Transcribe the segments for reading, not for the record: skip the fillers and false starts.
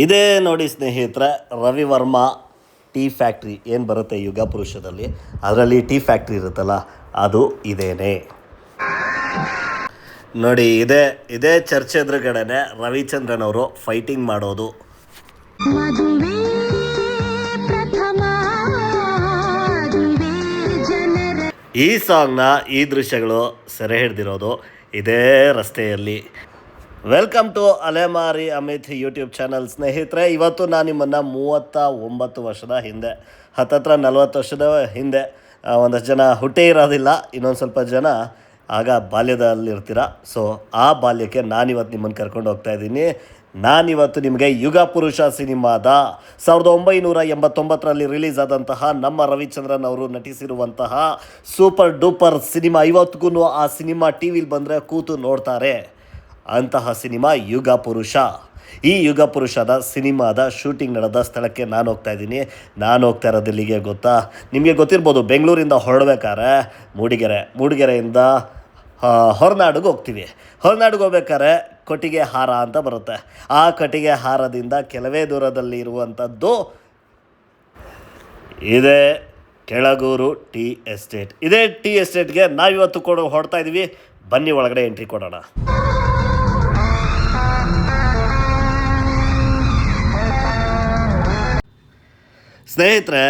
ಇದೇ ನೋಡಿ ಸ್ನೇಹಿತರೆ, ರವಿ ವರ್ಮಾ ಟೀ ಫ್ಯಾಕ್ಟ್ರಿ ಏನು ಬರುತ್ತೆ ಯುಗ ಪುರುಷದಲ್ಲಿ, ಅದರಲ್ಲಿ ಟೀ ಫ್ಯಾಕ್ಟ್ರಿ ಇರುತ್ತಲ್ಲ ಅದು ಇದೇನೆ ನೋಡಿ. ಇದೇ ಚರ್ಚ್ ಎದುರುಗಡೆನೆ ರವಿಚಂದ್ರನ್ ಅವರು ಫೈಟಿಂಗ್ ಮಾಡೋದು. ಈ ಸಾಂಗ್ನ ಈ ದೃಶ್ಯಗಳು ಸೆರೆ ಹಿಡಿದಿರೋದು ಇದೇ ರಸ್ತೆಯಲ್ಲಿ. ವೆಲ್ಕಮ್ ಟು ಅಲೆಮಾರಿ ಅಮಿತ್ ಯೂಟ್ಯೂಬ್ ಚಾನಲ್. ಸ್ನೇಹಿತರೆ, ಇವತ್ತು ನಾನು ನಿಮ್ಮನ್ನು 39 ವರ್ಷದ ಹಿಂದೆ, ಹತ್ತತ್ರ 40 ವರ್ಷದ ಹಿಂದೆ, ಒಂದಷ್ಟು ಜನ ಹುಟ್ಟೇ ಇರೋದಿಲ್ಲ, ಇನ್ನೊಂದು ಸ್ವಲ್ಪ ಜನ ಆಗ ಬಾಲ್ಯದಲ್ಲಿರ್ತೀರ. ಸೊ ಆ ಬಾಲ್ಯಕ್ಕೆ ನಾನಿವತ್ತು ನಿಮ್ಮನ್ನು ಕರ್ಕೊಂಡು ಹೋಗ್ತಾ ಇದ್ದೀನಿ. ನಾನಿವತ್ತು ನಿಮಗೆ ಯುಗ ಪುರುಷ ಸಿನಿಮಾದ 1989ರಲ್ಲಿ ರಿಲೀಸ್ ಆದಂತಹ ನಮ್ಮ ರವಿಚಂದ್ರನ್ ಅವರು ನಟಿಸಿರುವಂತಹ ಸೂಪರ್ ಡೂಪರ್ ಸಿನಿಮಾ, ಇವತ್ತಿಗೂ ಆ ಸಿನಿಮಾ ಟಿ ವಿಲಿ ಬಂದರೆ ಕೂತು ನೋಡ್ತಾರೆ ಅಂತಹ ಸಿನಿಮಾ ಯುಗ ಪುರುಷ. ಈ ಯುಗ ಪುರುಷದ ಸಿನಿಮಾದ ಶೂಟಿಂಗ್ ನಡೆದ ಸ್ಥಳಕ್ಕೆ ನಾನು ಹೋಗ್ತಾ ಇದ್ದೀನಿ. ನಾನು ಹೋಗ್ತಾ ಇರೋದು ಇಲ್ಲಿಗೆ ಗೊತ್ತಾ, ನಿಮಗೆ ಗೊತ್ತಿರ್ಬೋದು, ಬೆಂಗಳೂರಿಂದ ಹೊರಡ್ಬೇಕಾದ್ರೆ ಮೂಡಿಗೆರೆಯಿಂದ ಹೊರನಾಡಿಗೆ ಹೋಗ್ತೀವಿ. ಹೊರನಾಡಿಗೆ ಹೋಗ್ಬೇಕಾದ್ರೆ ಕಟ್ಟಿಗೆ ಹಾರ ಅಂತ ಬರುತ್ತೆ. ಆ ಕಟ್ಟಿಗೆ ಹಾರದಿಂದ ಕೆಲವೇ ದೂರದಲ್ಲಿ ಇರುವಂಥದ್ದು ಇದೇ ಕೆಳಗೂರು ಟೀ ಎಸ್ಟೇಟ್. ಇದೇ ಟೀ ಎಸ್ಟೇಟ್ಗೆ ನಾವಿವತ್ತು ಹೊರಡ್ತಾ ಇದ್ದೀವಿ. ಬನ್ನಿ ಒಳಗಡೆ ಎಂಟ್ರಿ ಕೊಡೋಣ. ಸ್ನೇಹಿತರೆ,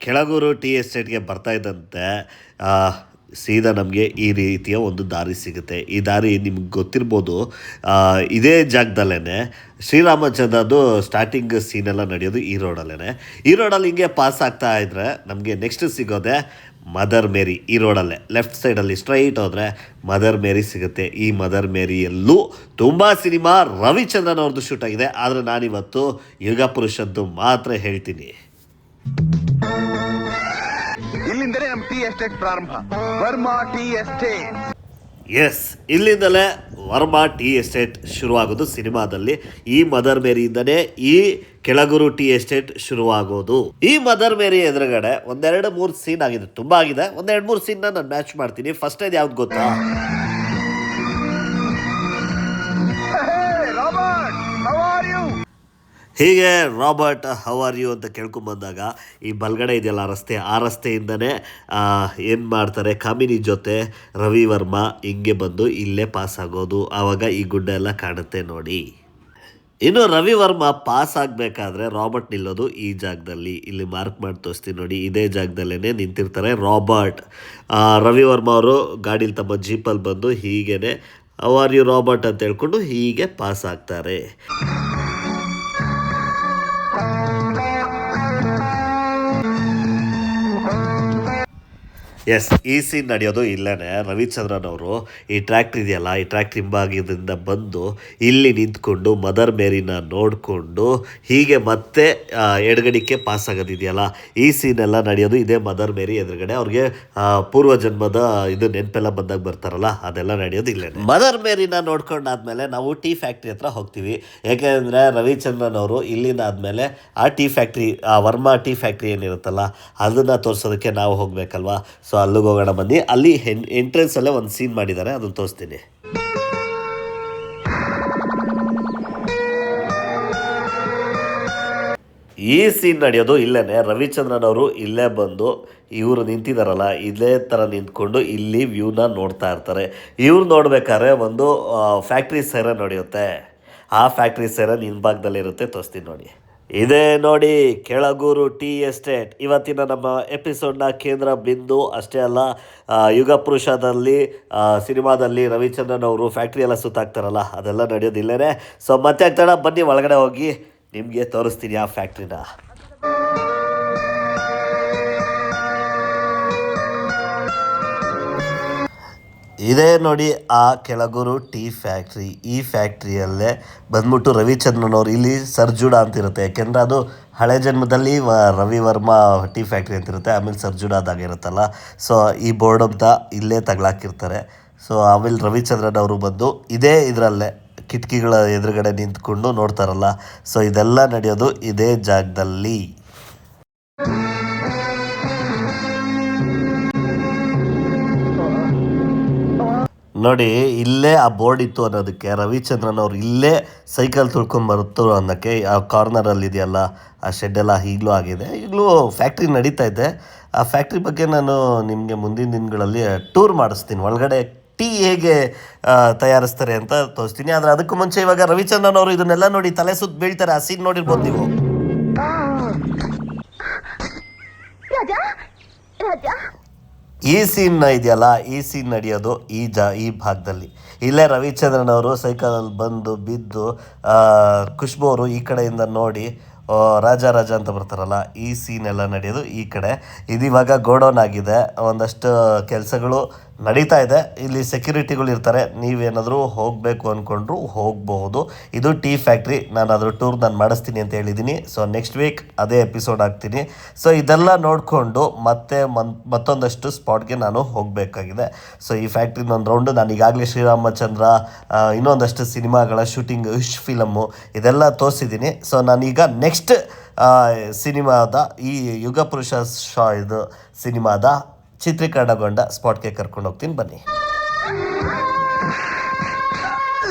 ಕೆಳಗೂರು ಟೀ ಎಸ್ಟೇಟ್ಗೆ ಬರ್ತಾ ಇದ್ದಂತೆ ಸೀದಾ ನಮಗೆ ಈ ರೀತಿಯ ಒಂದು ದಾರಿ ಸಿಗುತ್ತೆ. ಈ ದಾರಿ ನಿಮ್ಗೆ ಗೊತ್ತಿರ್ಬೋದು, ಇದೇ ಜಾಗದಲ್ಲೇ ಶ್ರೀರಾಮಚಂದ್ರದು ಸ್ಟಾರ್ಟಿಂಗ್ ಸೀನೆಲ್ಲ ನಡೆಯೋದು ಈ ರೋಡಲ್ಲೇ. ಈ ರೋಡಲ್ಲಿ ಹಿಂಗೆ ಪಾಸ್ ಆಗ್ತಾ ಇದ್ದರೆ ನಮಗೆ ನೆಕ್ಸ್ಟ್ ಸಿಗೋದೆ ಮದರ್ ಮೇರಿ. ಈ ರೋಡಲ್ಲೇ ಲೆಫ್ಟ್ ಸೈಡಲ್ಲಿ ಸ್ಟ್ರೈಟ್ ಹೋದರೆ ಮದರ್ ಮೇರಿ ಸಿಗುತ್ತೆ. ಈ ಮದರ್ ಮೇರಿಯಲ್ಲೂ ತುಂಬ ಸಿನಿಮಾ ರವಿಚಂದ್ರನ್ ಅವ್ರದ್ದು ಶೂಟ್ ಆಗಿದೆ. ಆದರೆ ನಾನಿವತ್ತು ಯುಗ ಪುರುಷದ್ದು ಮಾತ್ರ ಹೇಳ್ತೀನಿ. ಇಲ್ಲಿಂದಲೇ ನಮ್ಮ ಟೀ ಎಸ್ಟೇಟ್ ಪ್ರಾರಂಭ, ವರ್ಮಾ ಟೀ ಎಸ್ಟೇಟ್. ಎಸ್, ಇಲ್ಲಿಂದಲೇ ವರ್ಮಾ ಟೀ ಎಸ್ಟೇಟ್ ಶುರುವಾಗೋದು ಸಿನಿಮಾದಲ್ಲಿ. ಈ ಮದರ್ ಮೇರಿಯಿಂದನೇ ಈ ಕೆಳಗೂರು ಟೀ ಎಸ್ಟೇಟ್ ಶುರುವಾಗೋದು. ಈ ಮದರ್ ಮೇರಿ ಎದುರುಗಡೆ 1-2-3 ಸೀನ್ ಆಗಿದೆ, ತುಂಬ ಆಗಿದೆ. 1-2-3 ಸೀನ್ನ ನಾನು ಮ್ಯಾಚ್ ಮಾಡ್ತೀನಿ. ಫಸ್ಟ್ ಇದು ಯಾವ್ದು ಗೊತ್ತಾ? ಹೀಗೆ ರಾಬರ್ಟ್ ಹೌ ಆರ್ ಯು ಅಂತ ಕೇಳ್ಕೊಂಬಂದಾಗ ಈ ಬಲ್ಗಡೆ ಇದೆಯಲ್ಲ ರಸ್ತೆ, ಆ ರಸ್ತೆಯಿಂದನೇ ಏನು ಮಾಡ್ತಾರೆ, ಕಾಮಿನಿ ಜೊತೆ ರವಿ ವರ್ಮಾ ಹಿಂಗೆ ಬಂದು ಇಲ್ಲೇ ಪಾಸ್ ಆಗೋದು. ಆವಾಗ ಈ ಗುಡ್ಡ ಎಲ್ಲ ಕಾಣುತ್ತೆ ನೋಡಿ. ಇನ್ನು ರವಿ ವರ್ಮಾ ಪಾಸ್ ಆಗಬೇಕಾದ್ರೆ ರಾಬರ್ಟ್ ನಿಲ್ಲೋದು ಈ ಜಾಗದಲ್ಲಿ. ಇಲ್ಲಿ ಮಾರ್ಕ್ ಮಾಡಿ ತೋರಿಸ್ತೀನಿ ನೋಡಿ, ಇದೇ ಜಾಗದಲ್ಲೇ ನಿಂತಿರ್ತಾರೆ ರಾಬರ್ಟ್. ರವಿ ವರ್ಮಾ ಅವರು ಗಾಡೀಲಿ ತಮ್ಮ ಜೀಪಲ್ಲಿ ಬಂದು ಹೀಗೇ ಹೌ ಆರ್ ಯು ರಾಬರ್ಟ್ ಅಂತ ಹೇಳ್ಕೊಂಡು ಹೀಗೆ ಪಾಸ್ ಆಗ್ತಾರೆ. ಎಸ್, ಈ ಸೀನ್ ನಡೆಯೋದು ಇಲ್ಲೇ. ರವಿಚಂದ್ರನ್ ಅವರು ಈ ಟ್ರ್ಯಾಕ್ಟ್ರಿ ಇದೆಯಲ್ಲ, ಈ ಟ್ರ್ಯಾಕ್ಟ್ರಿ ಹಿಂಭಾಗದಿಂದ ಬಂದು ಇಲ್ಲಿ ನಿಂತ್ಕೊಂಡು ಮದರ್ ಮೇರಿನ ನೋಡಿಕೊಂಡು ಹೀಗೆ ಮತ್ತೆ ಎಡಗಡಿಕೆ ಪಾಸ್ ಆಗೋದಿದೆಯಲ್ಲ, ಈ ಸೀನೆಲ್ಲ ನಡೆಯೋದು ಇದೇ ಮದರ್ ಮೇರಿ ಎದುರುಗಡೆ. ಅವ್ರಿಗೆ ಪೂರ್ವ ಜನ್ಮದ ಇದು ನೆನಪೆಲ್ಲ ಬಂದಾಗ ಬರ್ತಾರಲ್ಲ, ಅದೆಲ್ಲ ನಡೆಯೋದು ಇಲ್ಲೇ. ಮದರ್ ಮೇರಿನ ನೋಡ್ಕೊಂಡಾದ್ಮೇಲೆ ನಾವು ಟೀ ಫ್ಯಾಕ್ಟ್ರಿ ಹತ್ರ ಹೋಗ್ತೀವಿ. ಯಾಕೆಂದರೆ ರವಿಚಂದ್ರನ್ ಅವರು ಇಲ್ಲಿಂದ ಆದಮೇಲೆ ಆ ಟೀ ಫ್ಯಾಕ್ಟ್ರಿ, ಆ ವರ್ಮಾ ಟೀ ಫ್ಯಾಕ್ಟ್ರಿ ಏನಿರುತ್ತಲ್ಲ ಅದನ್ನು ತೋರಿಸೋದಕ್ಕೆ ನಾವು ಹೋಗಬೇಕಲ್ವಾ. ಸೊ ಅಲ್ಲಿಗೆ ಹೋಗೋಣ ಬನ್ನಿ. ಅಲ್ಲಿ ಎಂಟ್ರೆನ್ಸಲ್ಲೇ ಒಂದು ಸೀನ್ ಮಾಡಿದ್ದಾರೆ, ಅದನ್ನು ತೋರಿಸ್ತೀನಿ. ಈ ಸೀನ್ ನಡೆಯೋದು ಇಲ್ಲೇ. ರವಿಚಂದ್ರನ್ ಅವರು ಇಲ್ಲೇ ಬಂದು ಇವರು ನಿಂತಿದ್ದಾರಲ್ಲ, ಇದೇ ಥರ ನಿಂತ್ಕೊಂಡು ಇಲ್ಲಿ ವ್ಯೂನ ನೋಡ್ತಾ ಇರ್ತಾರೆ. ಇವ್ರು ನೋಡ್ಬೇಕಾದ್ರೆ ಒಂದು ಫ್ಯಾಕ್ಟ್ರಿ ಸೈರನ್ ನಡೆಯುತ್ತೆ. ಆ ಫ್ಯಾಕ್ಟ್ರಿ ಸೈರನ್ ಹಿಂಭಾಗದಲ್ಲಿರುತ್ತೆ, ತೋರಿಸ್ತೀನಿ ನೋಡಿ. ಇದೇ ನೋಡಿ ಕೆಳಗೂರು ಟೀ ಎಸ್ಟೇಟ್. ಇವತ್ತಿನ ನಮ್ಮ ಎಪಿಸೋಡ್ನ ಕೇಂದ್ರ ಬಿಂದು. ಅಷ್ಟೇ ಅಲ್ಲ, ಯುಗ ಪುರುಷದಲ್ಲಿ ಸಿನಿಮಾದಲ್ಲಿ ರವಿಚಂದ್ರನ್ ಅವರು ಫ್ಯಾಕ್ಟ್ರಿ ಎಲ್ಲ ಸುತ್ತಾಕ್ತಾರಲ್ಲ, ಅದೆಲ್ಲ ನಡೆಯೋದಿಲ್ಲೇ. ಸೊ ಮತ್ತೆ ಆಗ್ತಾಡ, ಬನ್ನಿ ಒಳಗಡೆ ಹೋಗಿ ನಿಮಗೆ ತೋರಿಸ್ತೀನಿ ಆ ಫ್ಯಾಕ್ಟ್ರಿನ. ಇದೇ ನೋಡಿ ಆ ಕೆಳಗೂರು ಟೀ ಫ್ಯಾಕ್ಟ್ರಿ. ಈ ಫ್ಯಾಕ್ಟ್ರಿಯಲ್ಲೇ ಬಂದ್ಬಿಟ್ಟು ರವಿಚಂದ್ರನ್ ಅವರು, ಇಲ್ಲಿ ಸರ್ಜುಡ ಅಂತಿರುತ್ತೆ, ಯಾಕೆಂದರೆ ಅದು ಹಳೆ ಜನ್ಮದಲ್ಲಿ ರವಿ ವರ್ಮಾ ಟೀ ಫ್ಯಾಕ್ಟ್ರಿ ಅಂತಿರುತ್ತೆ, ಆಮೇಲೆ ಸರ್ಜುಡಾದಾಗಿರುತ್ತಲ್ಲ. ಸೊ ಈ ಬೋರ್ಡ್ ಅಂತ ಇಲ್ಲೇ ತಗಲಾಕಿರ್ತಾರೆ. ಸೊ ಆಮೇಲೆ ರವಿಚಂದ್ರನ್ ಅವರು ಬಂದು ಇದೇ ಇದರಲ್ಲೇ ಕಿಟಕಿಗಳ ಎದುರುಗಡೆ ನಿಂತ್ಕೊಂಡು ನೋಡ್ತಾರಲ್ಲ. ಸೊ ಇದೆಲ್ಲ ನಡೆಯೋದು ಇದೇ ಜಾಗದಲ್ಲಿ. ನೋಡಿ ಇಲ್ಲೇ ಆ ಬೋರ್ಡ್ ಇತ್ತು ಅನ್ನೋದಕ್ಕೆ ರವಿಚಂದ್ರನ್ ಅವ್ರು ಇಲ್ಲೇ ಸೈಕಲ್ ತುಳ್ಕೊಂಬರುತ್ತೋ ಅನ್ನೋಕ್ಕೆ ಆ ಕಾರ್ನರಲ್ಲಿ ಇದೆಯಲ್ಲ ಆ ಶೆಡ್ಡೆಲ್ಲ ಈಗಲೂ ಆಗಿದೆ, ಈಗಲೂ ಫ್ಯಾಕ್ಟ್ರಿ ನಡೀತಾ ಇದೆ. ಆ ಫ್ಯಾಕ್ಟ್ರಿ ಬಗ್ಗೆ ನಾನು ನಿಮಗೆ ಮುಂದಿನ ದಿನಗಳಲ್ಲಿ ಟೂರ್ ಮಾಡಿಸ್ತೀನಿ, ಒಳಗಡೆ ಟೀ ಹೇಗೆ ತಯಾರಿಸ್ತಾರೆ ಅಂತ ತೋರಿಸ್ತೀನಿ. ಆದರೆ ಅದಕ್ಕೂ ಮುಂಚೆ ಇವಾಗ ರವಿಚಂದ್ರನ್ ಅವರು ಇದನ್ನೆಲ್ಲ ನೋಡಿ ತಲೆ ಸುತ್ತ ಬೀಳ್ತಾರೆ, ಆ ಸೀನ್ ನೋಡಿರ್ಬೋದು ನೀವು. ಈ ಸೀನ್ ಇದೆಯಲ್ಲ, ಈ ಸೀನ್ ನಡೆಯೋದು ಈ ಭಾಗದಲ್ಲಿ. ಇಲ್ಲೇ ರವಿಚಂದ್ರನ್ ಅವರು ಸೈಕಲಲ್ಲಿ ಬಂದು ಬಿದ್ದು ಖುಷ್ಬು ಅವರು ಈ ಕಡೆಯಿಂದ ನೋಡಿ ರಾಜ ಅಂತ ಬರ್ತಾರಲ್ಲ, ಈ ಸೀನ್ ಎಲ್ಲ ನಡೆಯೋದು ಈ ಕಡೆ. ಇದಿವಾಗ ಗೋಡೌನ್ ಆಗಿದೆ, ಒಂದಷ್ಟು ಕೆಲಸಗಳು ನಡೀತಾ ಇದೆ. ಇಲ್ಲಿ ಸೆಕ್ಯೂರಿಟಿಗಳು ಇರ್ತಾರೆ, ನೀವೇನಾದರೂ ಹೋಗಬೇಕು ಅಂದ್ಕೊಂಡ್ರು ಹೋಗಬಹುದು. ಇದು ಟೀ ಫ್ಯಾಕ್ಟ್ರಿ. ನಾನು ಅದ್ರ ಟೂರ್ ನಾನು ಮಾಡಿಸ್ತೀನಿ ಅಂತ ಹೇಳಿದ್ದೀನಿ. ಸೊ ನೆಕ್ಸ್ಟ್ ವೀಕ್ ಅದೇ ಎಪಿಸೋಡ್ ಹಾಕ್ತೀನಿ. ಸೊ ಇದೆಲ್ಲ ನೋಡಿಕೊಂಡು ಮತ್ತೊಂದಷ್ಟು ಸ್ಪಾಟ್ಗೆ ನಾನು ಹೋಗಬೇಕಾಗಿದೆ. ಸೊ ಈ ಫ್ಯಾಕ್ಟ್ರಿನ ಒಂದು ರೌಂಡು ನಾನು ಈಗಾಗಲೇ ಶ್ರೀರಾಮಚಂದ್ರ, ಇನ್ನೊಂದಷ್ಟು ಸಿನಿಮಾಗಳ ಶೂಟಿಂಗ್, ಫಿಲಮ್ಮು ಇದೆಲ್ಲ ತೋರಿಸಿದ್ದೀನಿ. ಸೊ ನಾನೀಗ ನೆಕ್ಸ್ಟ್ ಸಿನಿಮಾದ ಈ ಯುಗಪುರುಷ ಇದು ಸಿನಿಮಾದ ಚಿತ್ರೀಕರಣಗೊಂಡ ಸ್ಪಾಟ್ಗೆ ಕರ್ಕೊಂಡು ಹೋಗ್ತೀನಿ, ಬನ್ನಿ.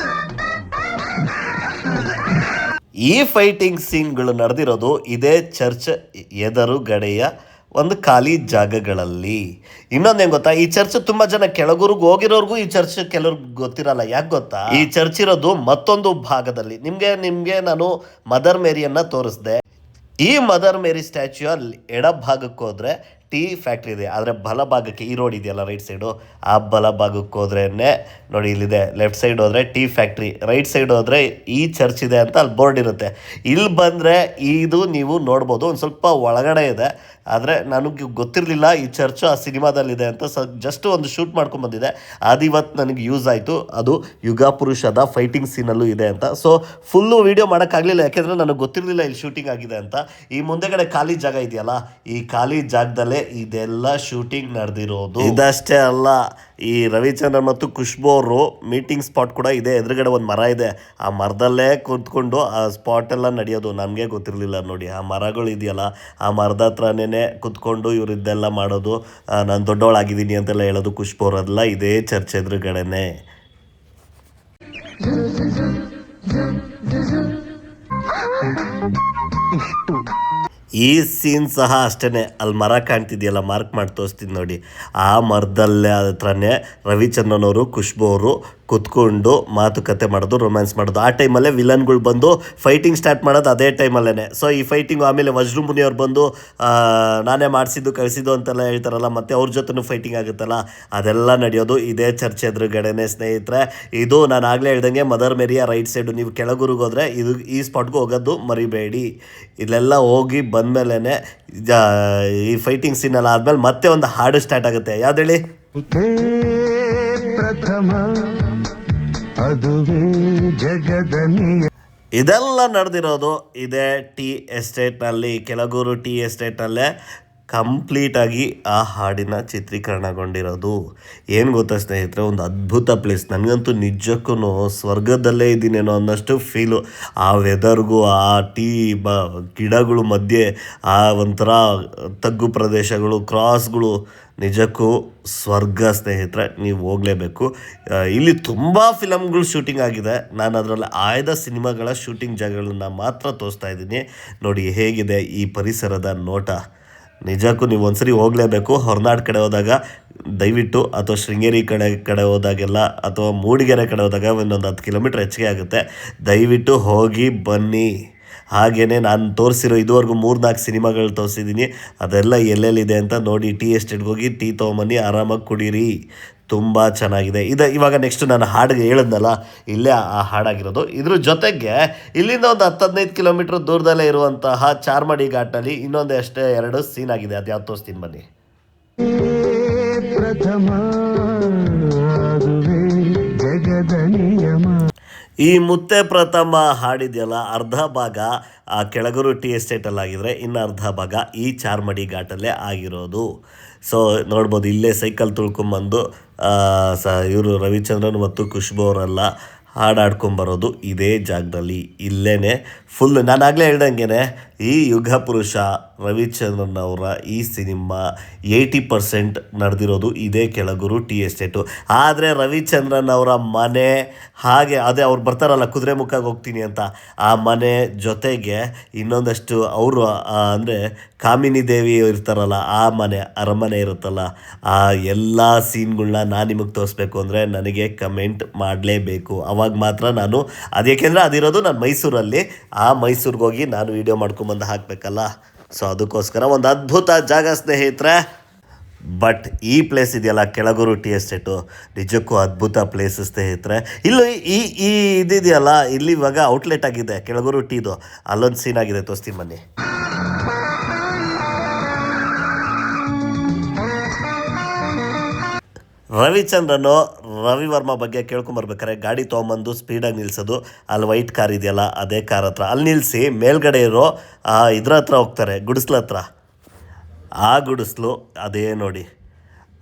ಈ ಫೈಟಿಂಗ್ ಸೀನ್ಗಳು ನಡೆದಿರೋದು ಇದೇ ಚರ್ಚ್ ಎದುರುಗಡೆಯ ಒಂದು ಖಾಲಿ ಜಾಗಗಳಲ್ಲಿ. ಇನ್ನೊಂದೇನು ಗೊತ್ತಾ, ಈ ಚರ್ಚ್ ತುಂಬ ಜನ ಕೆಳಗೂರಿಗೆ ಹೋಗಿರೋರ್ಗೂ ಈ ಚರ್ಚ್ ಕೆಲವ್ರಿಗೆ ಗೊತ್ತಿರಲ್ಲ. ಯಾಕೆ ಗೊತ್ತಾ, ಈ ಚರ್ಚ್ ಇರೋದು ಮತ್ತೊಂದು ಭಾಗದಲ್ಲಿ. ನಿಮಗೆ ನಾನು ಮದರ್ ಮೇರಿಯನ್ನು ತೋರಿಸ್ದೆ. ಈ ಮದರ್ ಮೇರಿ ಸ್ಟ್ಯಾಚ್ಯೂ ಅಲ್ಲಿ ಎಡ ಭಾಗಕ್ಕೆ ಹೋದರೆ ಟೀ ಫ್ಯಾಕ್ಟ್ರಿ ಇದೆ, ಆದರೆ ಬಲಭಾಗಕ್ಕೆ ಈ ರೋಡ್ ಇದೆಯಲ್ಲ ರೈಟ್ ಸೈಡು, ಆ ಬಲಭಾಗಕ್ಕೆ ಹೋದ್ರೇ ನೋಡಿ ಇಲ್ಲಿದೆ. ಲೆಫ್ಟ್ ಸೈಡ್ ಹೋದರೆ ಟೀ ಫ್ಯಾಕ್ಟ್ರಿ, ರೈಟ್ ಸೈಡ್ ಹೋದರೆ ಈ ಚರ್ಚ್ ಇದೆ ಅಂತ ಅಲ್ಲಿ ಬೋರ್ಡ್ ಇರುತ್ತೆ. ಇಲ್ಲಿ ಬಂದರೆ ಇದು ನೀವು ನೋಡ್ಬೋದು, ಒಂದು ಸ್ವಲ್ಪ ಒಳಗಡೆ ಇದೆ. ಆದರೆ ನನಗೆ ಗೊತ್ತಿರಲಿಲ್ಲ ಈ ಚರ್ಚು ಆ ಸಿನಿಮಾದಲ್ಲಿದೆ ಅಂತ. ಜಸ್ಟ್ ಒಂದು ಶೂಟ್ ಮಾಡ್ಕೊಂಡ್ಬಂದಿದೆ, ಅದು ಇವತ್ತು ನನಗೆ ಯೂಸ್ ಆಯಿತು. ಅದು ಯುಗ ಪುರುಷದ ಫೈಟಿಂಗ್ ಸೀನಲ್ಲೂ ಇದೆ ಅಂತ. ಸೊ ಫುಲ್ಲು ವೀಡಿಯೋ ಮಾಡೋಕ್ಕಾಗಲಿಲ್ಲ, ಯಾಕೆಂದರೆ ನನಗೆ ಗೊತ್ತಿರಲಿಲ್ಲ ಇಲ್ಲಿ ಶೂಟಿಂಗ್ ಆಗಿದೆ ಅಂತ. ಈ ಮುಂದೆಗಡೆ ಖಾಲಿ ಜಾಗ ಇದೆಯಲ್ಲ, ಈ ಖಾಲಿ ಜಾಗದಲ್ಲೇ ಇದೆಲ್ಲ ಶೂಟಿಂಗ್ ನಡೆದಿರೋದು. ಇದಷ್ಟೇ ಅಲ್ಲ, ಈ ರವಿಚಂದ್ರನ್ ಮತ್ತು ಖುಷ್ಬು ಅವರು ಮೀಟಿಂಗ್ ಸ್ಪಾಟ್ ಕೂಡ ಇದೆ. ಎದುರುಗಡೆ ಒಂದು ಮರ ಇದೆ, ಆ ಮರದಲ್ಲೇ ಕೂತ್ಕೊಂಡು ಆ ಸ್ಪಾಟೆಲ್ಲ ನಡೆಯೋದು. ನನಗೆ ಗೊತ್ತಿರಲಿಲ್ಲ ನೋಡಿ, ಆ ಮರಗಳು ಇದೆಯಲ್ಲ, ಆ ಮರದ ಹತ್ರನೇ ಕೂತ್ಕೊಂಡು ಇವರಿದ್ದೆಲ್ಲ ಮಾಡೋದು. ನಾನು ದೊಡ್ಡವಳಾಗಿದ್ದೀನಿ ಅಂತೆಲ್ಲ ಹೇಳೋದು ಖುಷ್ಬು ಅವರೆಲ್ಲ ಇದೇ ಚರ್ಚ್ ಎದುರುಗಡೆನೆ. ಈ ಸೀನ್ ಸಹ ಅಷ್ಟೇ. ಅಲ್ಲಿ ಮರ ಕಾಣ್ತಿದೆಯಲ್ಲ, ಮಾರ್ಕ್ ಮಾಡಿ ತೋರಿಸ್ತೀನಿ ನೋಡಿ, ಆ ಮರದಲ್ಲೇ ಹತ್ರನೇ ರವಿಚಂದ್ರನ್ ಅವರು, ಖುಷ್ಬು ಅವರು ಕೂತ್ಕೊಂಡು ಮಾತುಕತೆ ಮಾಡೋದು, ರೊಮ್ಯಾನ್ಸ್ ಮಾಡೋದು. ಆ ಟೈಮಲ್ಲೇ ವಿಲನ್ಗಳು ಬಂದು ಫೈಟಿಂಗ್ ಸ್ಟಾರ್ಟ್ ಮಾಡೋದು ಅದೇ ಟೈಮಲ್ಲೇ. ಸೊ ಈ ಫೈಟಿಂಗು ಆಮೇಲೆ ವಜ್ರಮುನಿ ಅವ್ರು ಬಂದು ನಾನೇ ಮಾಡಿಸಿದ್ದು ಕಳಿಸಿದ್ದು ಅಂತೆಲ್ಲ ಹೇಳ್ತಾರಲ್ಲ, ಮತ್ತು ಅವ್ರ ಜೊತೆನೂ ಫೈಟಿಂಗ್ ಆಗುತ್ತಲ್ಲ, ಅದೆಲ್ಲ ನಡೆಯೋದು ಇದೇ ಚರ್ಚ್ ಎದುರುಗಡೆನೆ ಸ್ನೇಹಿತರೆ. ಇದು ನಾನು ಆಗಲೇ ಹೇಳ್ದಂಗೆ ಮದರ್ ಮೇರಿಯ ರೈಟ್ ಸೈಡು. ನೀವು ಕೆಳಗೂರಿಗೆ ಹೋದರೆ ಈ ಸ್ಪಾಟ್ಗೂ ಹೋಗೋದು ಮರಿಬೇಡಿ. ಇಲ್ಲೆಲ್ಲ ಹೋಗಿ ಬಂದಮೇಲೆ ಈ ಫೈಟಿಂಗ್ ಸೀನೆಲ್ಲ ಆದಮೇಲೆ ಮತ್ತೆ ಒಂದು ಹಾಡು ಸ್ಟಾರ್ಟ್ ಆಗುತ್ತೆ. ಯಾವ್ದು ಹೇಳಿ? ಪ್ರಥಮ ಅದುವೇ ಜಗದನಿಯ. ಇದೆಲ್ಲ ನಡೆದಿರೋದು ಇದೇ ಟೀ ಎಸ್ಟೇಟ್ನಲ್ಲಿ, ಕೆಳಗೂರು ಟೀ ಎಸ್ಟೇಟಲ್ಲೇ ಕಂಪ್ಲೀಟಾಗಿ ಆ ಹಾಡಿನ ಚಿತ್ರೀಕರಣಗೊಂಡಿರೋದು. ಏನು ಗೊತ್ತಾ ಸ್ನೇಹಿತರೆ, ಒಂದು ಅದ್ಭುತ ಪ್ಲೇಸ್. ನನಗಂತೂ ನಿಜಕ್ಕೂ ಸ್ವರ್ಗದಲ್ಲೇ ಇದ್ದೀನೇನೋ ಅನ್ನೋಷ್ಟು ಫೀಲು. ಆ ವೆದರ್ಗೂ, ಆ ಗಿಡಗಳು ಮಧ್ಯೆ ಆ ಒಂಥರ ತಗ್ಗು ಪ್ರದೇಶಗಳು, ಕ್ರಾಸ್ಗಳು, ನಿಜಕ್ಕೂ ಸ್ವರ್ಗ ಸ್ನೇಹಿತರೆ. ನೀವು ಹೋಗಲೇಬೇಕು. ಇಲ್ಲಿ ತುಂಬ ಫಿಲಮ್ಗಳು ಶೂಟಿಂಗ್ ಆಗಿದೆ. ನಾನು ಅದರಲ್ಲಿ ಆಯ್ದ ಸಿನಿಮಾಗಳ ಶೂಟಿಂಗ್ ಜಾಗಗಳನ್ನ ಮಾತ್ರ ತೋರಿಸ್ತಾ ಇದ್ದೀನಿ. ನೋಡಿ ಹೇಗಿದೆ ಈ ಪರಿಸರದ ನೋಟ. ನಿಜಕ್ಕೂ ನೀವು ಒಂದ್ಸರಿ ಹೋಗಲೇಬೇಕು. ಹೊರನಾಡು ಕಡೆ ಹೋದಾಗ ದಯವಿಟ್ಟು, ಅಥವಾ ಶೃಂಗೇರಿ ಕಡೆ ಹೋದಾಗೆಲ್ಲ, ಅಥವಾ ಮೂಡಿಗೆರೆ ಕಡೆ ಹೋದಾಗ ಒಂದೊಂದು 10 ಕಿಲೋಮೀಟ್ರ್ ಹೆಚ್ಚಿಗೆ ಆಗುತ್ತೆ. ದಯವಿಟ್ಟು ಹೋಗಿ ಬನ್ನಿ. ಹಾಗೆಯೇ ನಾನು ತೋರಿಸಿರೋ ಇದುವರೆಗೂ 3-4 ಸಿನಿಮಾಗಳು ತೋರಿಸಿದ್ದೀನಿ. ಅದೆಲ್ಲ ಎಲ್ಲೆಲ್ಲಿದೆ ಅಂತ ನೋಡಿ. ಟೀ ಎಸ್ಟೇಟ್ಗೆ ಹೋಗಿ ಟೀ ತೊಗೊಂಬನ್ನಿ, ಆರಾಮಾಗಿ ಕುಡೀರಿ. ತುಂಬ ಚೆನ್ನಾಗಿದೆ. ಇವಾಗ ನೆಕ್ಸ್ಟ್ ನಾನು ಹಾಡಿಗೆ ಹೇಳಿದ್ನಲ್ಲ, ಇಲ್ಲೇ ಆ ಹಾಡಾಗಿರೋದು. ಇದ್ರ ಜೊತೆಗೆ ಇಲ್ಲಿಂದ ಒಂದು 10-15 ಕಿಲೋಮೀಟ್ರ್ ದೂರದಲ್ಲೇ ಇರುವಂತಹ ಚಾರ್ಮಾಡಿ ಘಾಟಲ್ಲಿ ಇನ್ನೊಂದು ಅಷ್ಟೇ 2 ಸೀನ್ ಆಗಿದೆ. ಅದು ಯಾವ್ದು ತೋರಿಸ್ತೀನಿ ಬನ್ನಿ. ಈ ಮುತ್ತೆ ಪ್ರಥಮ ಹಾಡಿದೆಯಲ್ಲ, ಅರ್ಧ ಭಾಗ ಆ ಕೆಳಗೂರು ಟೀ ಎಸ್ಟೇಟಲ್ಲಾಗಿದ್ರೆ, ಇನ್ನು ಅರ್ಧ ಭಾಗ ಈ ಚಾರ್ಮಡಿ ಘಾಟಲ್ಲೇ ಆಗಿರೋದು. ಸೊ ನೋಡ್ಬೋದು, ಇಲ್ಲೇ ಸೈಕಲ್ ತುಳ್ಕೊಂಬಂದು ಇವರು ರವಿಚಂದ್ರನ್ ಮತ್ತು ಖುಷ್ಬು ಅವರೆಲ್ಲ ಹಾಡಾಡ್ಕೊಂಬರೋದು ಇದೇ ಜಾಗದಲ್ಲಿ. ಇಲ್ಲೇ ಫುಲ್ ನಾನು ಆಗಲೇ ಹೇಳ್ದಂಗೆ ಈ ಯುಗ ಪುರುಷ ರವಿಚಂದ್ರನ್ ಅವರ ಈ ಸಿನಿಮಾ 80% ನಡೆದಿರೋದು ಇದೇ ಕೆಳಗೂರು ಟಿ ಎಸ್ಟೇಟು. ಆದರೆ ರವಿಚಂದ್ರನ್ ಅವರ ಮನೆ ಹಾಗೆ ಅದೇ ಅವ್ರು ಬರ್ತಾರಲ್ಲ ಕುದುರೆಮುಖಕ್ಕೆ ಹೋಗ್ತೀನಿ ಅಂತ, ಆ ಮನೆ ಜೊತೆಗೆ ಇನ್ನೊಂದಷ್ಟು ಅವರು ಅಂದರೆ ಕಾಮಿನಿ ದೇವಿ ಇರ್ತಾರಲ್ಲ ಆ ಮನೆ ಅರಮನೆ ಇರುತ್ತಲ್ಲ, ಆ ಎಲ್ಲ ಸೀನ್ಗಳನ್ನ ನಾನು ನಿಮಗೆ ತೋರಿಸ್ಬೇಕು ಅಂದರೆ ನನಗೆ ಕಮೆಂಟ್ ಮಾಡಲೇಬೇಕು. ಅವಾಗ ಮಾತ್ರ ನಾನು ಅದೇಕೆಂದರೆ ಅದಿರೋದು ನಾನು ಮೈಸೂರಲ್ಲಿ, ಆ ಮೈಸೂರಿಗೆ ಹೋಗಿ ನಾನು ವೀಡಿಯೋ ಮಾಡ್ಕೊಂಬಂದು ಹಾಕಬೇಕಲ್ಲ. ಸೊ ಅದಕ್ಕೋಸ್ಕರ ಒಂದು ಅದ್ಭುತ ಜಾಗ ಸ್ನೇಹಿತರೆ. ಬಟ್ ಈ ಪ್ಲೇಸ್ ಇದೆಯಲ್ಲ ಕೆಳಗೂರು ಟಿ ಎಸ್ಟೇಟು, ನಿಜಕ್ಕೂ ಅದ್ಭುತ ಪ್ಲೇಸ್ ಸ್ನೇಹಿತರೆ. ಇಲ್ಲೂ ಈ ಇದೆಯಲ್ಲ ಇಲ್ಲಿ ಇವಾಗ ಔಟ್ಲೆಟ್ ಆಗಿದೆ ಕೆಳಗೂರು ಟೀದು, ಅಲ್ಲೊಂದು ಸೀನ್ ಆಗಿದೆ, ತೋರಿಸ್ತೀನಿ ಬನ್ನಿ. ರವಿಚಂದ್ರನು ರವಿವರ್ಮ ಬಗ್ಗೆ ಕೇಳ್ಕೊಂಬರ್ಬೇಕಾರೆ ಗಾಡಿ ತೊಗೊಂಬಂದು ಸ್ಪೀಡಾಗಿ ನಿಲ್ಲಿಸೋದು, ಅಲ್ಲಿ ವೈಟ್ ಕಾರ್ ಇದೆಯಲ್ಲ ಅದೇ ಕಾರ್ ಹತ್ರ ಅಲ್ಲಿ ನಿಲ್ಲಿಸಿ ಮೇಲ್ಗಡೆ ಇರೋ ಇದ್ರ ಹತ್ರ ಹೋಗ್ತಾರೆ, ಗುಡಿಸ್ಲ ಹತ್ರ. ಆ ಗುಡಿಸ್ಲು ಅದೇ ನೋಡಿ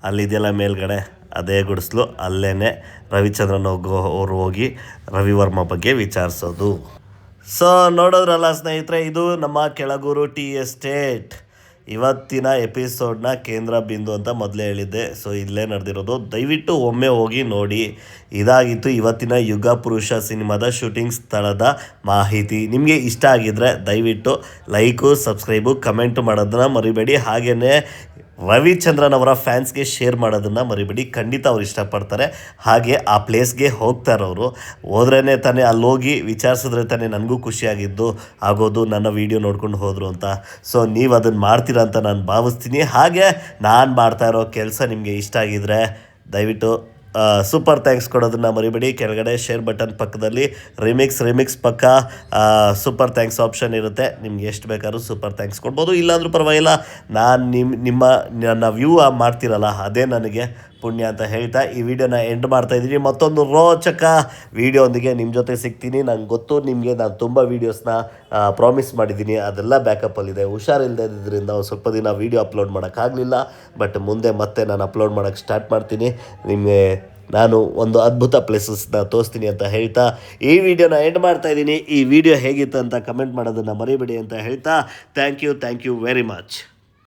ಅಲ್ಲಿದೆಯಲ್ಲ ಮೇಲ್ಗಡೆ, ಅದೇ ಗುಡಿಸ್ಲು, ಅಲ್ಲೇ ರವಿಚಂದ್ರನ್ ಅವರು ಹೋಗಿ ರವಿವರ್ಮ ಬಗ್ಗೆ ವಿಚಾರಿಸೋದು. ಸೊ ನೋಡೋದ್ರಲ್ಲ ಸ್ನೇಹಿತರೆ, ಇದು ನಮ್ಮ ಕೆಳಗೂರು ಟಿ ಎಸ್ಟೇಟ್ ಇವತ್ತಿನ ಎಪಿಸೋಡ್ನ ಕೇಂದ್ರ ಬಿಂದು ಅಂತ ಮೊದಲೇ ಹೇಳಿದ್ದೆ. ಸೊ ಇಲ್ಲೇ ನಡೆದಿರೋದು, ದಯವಿಟ್ಟು ಒಮ್ಮೆ ಹೋಗಿ ನೋಡಿ. ಇದಾಗಿತ್ತು ಇವತ್ತಿನ ಯುಗ ಪುರುಷ ಸಿನಿಮಾದ ಶೂಟಿಂಗ್ ಸ್ಥಳದ ಮಾಹಿತಿ. ನಿಮಗೆ ಇಷ್ಟ ಆಗಿದ್ದರೆ ದಯವಿಟ್ಟು ಲೈಕು, ಸಬ್ಸ್ಕ್ರೈಬು, ಕಮೆಂಟು ಮಾಡೋದನ್ನು ಮರಿಬೇಡಿ. ಹಾಗೆಯೇ ರವಿಚಂದ್ರನ್ ಅವರ ಫ್ಯಾನ್ಸ್ಗೆ ಶೇರ್ ಮಾಡೋದನ್ನು ಮರಿಬೇಡಿ. ಖಂಡಿತ ಅವ್ರು ಇಷ್ಟಪಡ್ತಾರೆ. ಹಾಗೆ ಆ ಪ್ಲೇಸ್ಗೆ ಹೋಗ್ತಾರವರು, ಹೋದ್ರೇ ತಾನೇ ಅಲ್ಲಿ ಹೋಗಿ ವಿಚಾರಿಸಿದ್ರೆ ತಾನೇ ನನಗೂ ಖುಷಿಯಾಗಿದ್ದು ಆಗೋದು, ನನ್ನ ವೀಡಿಯೋ ನೋಡ್ಕೊಂಡು ಹೋದರು ಅಂತ. ಸೊ ನೀವು ಅದನ್ನು ಮಾಡ್ತೀರಾ ಅಂತ ನಾನು ಭಾವಿಸ್ತೀನಿ. ಹಾಗೆ ನಾನು ಮಾಡ್ತಾ ಇರೋ ಕೆಲಸ ನಿಮಗೆ ಇಷ್ಟ ಆಗಿದ್ದರೆ ದಯವಿಟ್ಟು ಸೂಪರ್ ಥ್ಯಾಂಕ್ಸ್ ಕೊಡೋದನ್ನು ಮರಿಬೇಡಿ. ಕೆಳಗಡೆ ಶೇರ್ ಬಟನ್ ಪಕ್ಕದಲ್ಲಿ ರಿಮಿಕ್ಸ್ ಪಕ್ಕ ಸೂಪರ್ ಥ್ಯಾಂಕ್ಸ್ ಆಪ್ಷನ್ ಇರುತ್ತೆ. ನಿಮ್ಗೆ ಎಷ್ಟು ಬೇಕಾದ್ರೂ ಸೂಪರ್ ಥ್ಯಾಂಕ್ಸ್ ಕೊಡ್ಬೋದು, ಇಲ್ಲಾಂದ್ರೂ ಪರವಾಗಿಲ್ಲ. ನಾನು ನನ್ನ ವ್ಯೂ ಮಾಡ್ತಿರಲ್ಲ ಅದೇ ನನಗೆ ಪುಣ್ಯ ಅಂತ ಹೇಳ್ತಾ ಈ ವಿಡಿಯೋನ ಎಂಡ್ ಮಾಡ್ತಾಯಿದ್ದೀನಿ. ಮತ್ತೊಂದು ರೋಚಕ ವಿಡಿಯೋಂದಿಗೆ ನಿಮ್ಮ ಜೊತೆ ಸಿಗ್ತೀನಿ. ನಂಗೆ ಗೊತ್ತು ನಿಮಗೆ ನಾನು ತುಂಬ ವೀಡಿಯೋಸ್ನ ಪ್ರಾಮಿಸ್ ಮಾಡಿದ್ದೀನಿ, ಅದೆಲ್ಲ ಬ್ಯಾಕಪ್ಪಲ್ಲಿದೆ. ಹುಷಾರಿಲ್ಲದಿದ್ದರಿಂದ ಸ್ವಲ್ಪ ದಿನ ವೀಡಿಯೋ ಅಪ್ಲೋಡ್ ಮಾಡೋಕ್ಕಾಗಲಿಲ್ಲ. ಬಟ್ ಮುಂದೆ ಮತ್ತೆ ನಾನು ಅಪ್ಲೋಡ್ ಮಾಡೋಕ್ಕೆ ಸ್ಟಾರ್ಟ್ ಮಾಡ್ತೀನಿ. ನಿಮಗೆ ನಾನು ಒಂದು ಅದ್ಭುತ ಪ್ಲೇಸಸ್ನ ತೋರಿಸ್ತೀನಿ ಅಂತ ಹೇಳ್ತಾ ಈ ವಿಡಿಯೋನ ಎಂಡ್ ಮಾಡ್ತಾಯಿದ್ದೀನಿ. ಈ ವಿಡಿಯೋ ಹೇಗಿತ್ತು ಅಂತ ಕಮೆಂಟ್ ಮಾಡೋದನ್ನು ಮರಿಬೇಡಿ ಅಂತ ಹೇಳ್ತಾ ಥ್ಯಾಂಕ್ ಯು ವೆರಿ ಮಚ್.